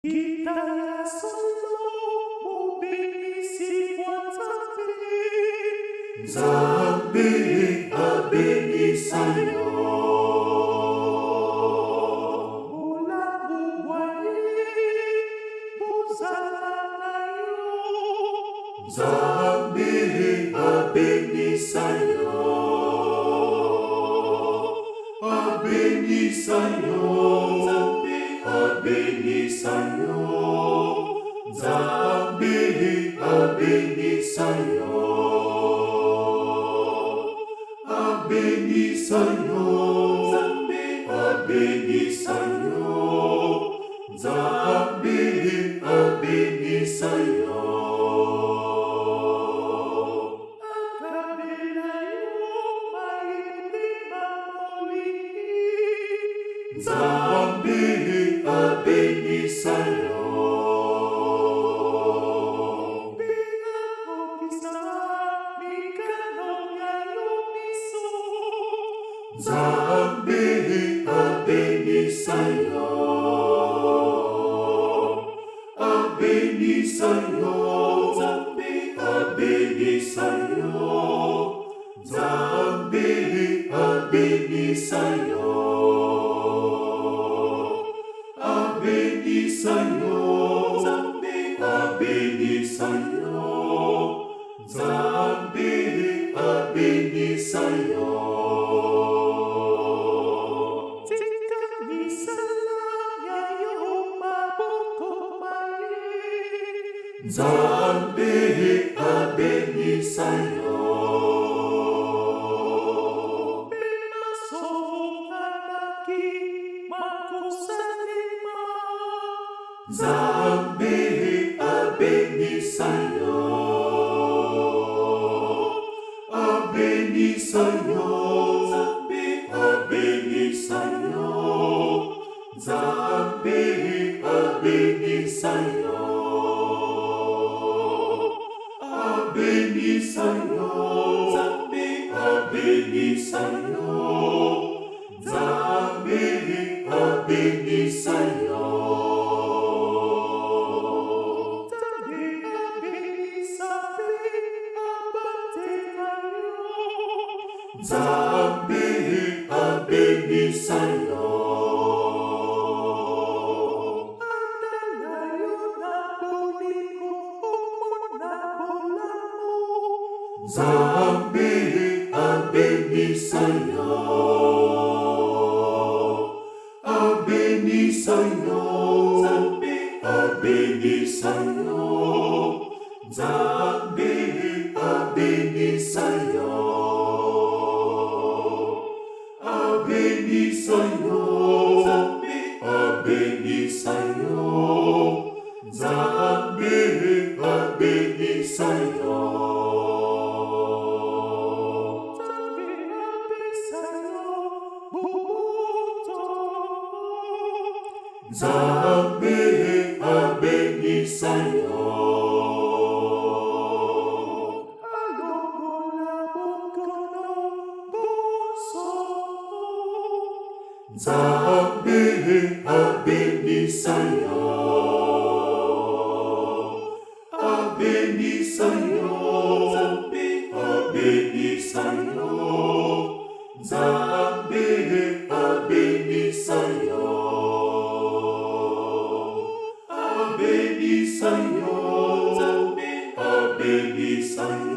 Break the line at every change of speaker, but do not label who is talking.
Kitaya solo mubinisi kwa Nzambe.
Nzambe abenisa yo.
Bolamu bwa ye bozala na yo.
Nzambe abenisa yo. Abenisa yo. Nzambe abenisa yo. Nzambe abenisa yo. Abenisa yo. Nzambe abenisa yo. Nzambe abenisa yo.
Akabela yo maimbe mamoliki.
Nzambe abenisa yo. Nzambe abenisa yo. Abenisa yo. Nzambe abenisa yo. Nzambe abenisa yo. Abenisa yo. Nzambe abenisa yo. Nzambe abenisa yo.
Tika misala ya yo maboko maye.
Nzambe abenisa yo.
Sokanaki makosalema.
Nzambe abenisa yo. Abenisa yo. Nzambe abenisa yo. Nzambe abenisa yo. Abenisa yo. Nzambe abenisa yo. Nzambe abenisa yo. Nzambe abenisa yo.
Atala yo na bolingo omona bolamu.
Nzambe abenisa yo. Abenisa yo. Nzambe abenisa yo. Nzambe abenisa yo. Abenisa yo. Nzambe abenisa yo. Nzambe abenisa yo. Nzambe abenisa yo. Nzambe abenisa yo. Abenisa yo. Nzambe abenisa yo. Nzambe abenisa yo. Abenisa yo. Nzambe abenisa yo.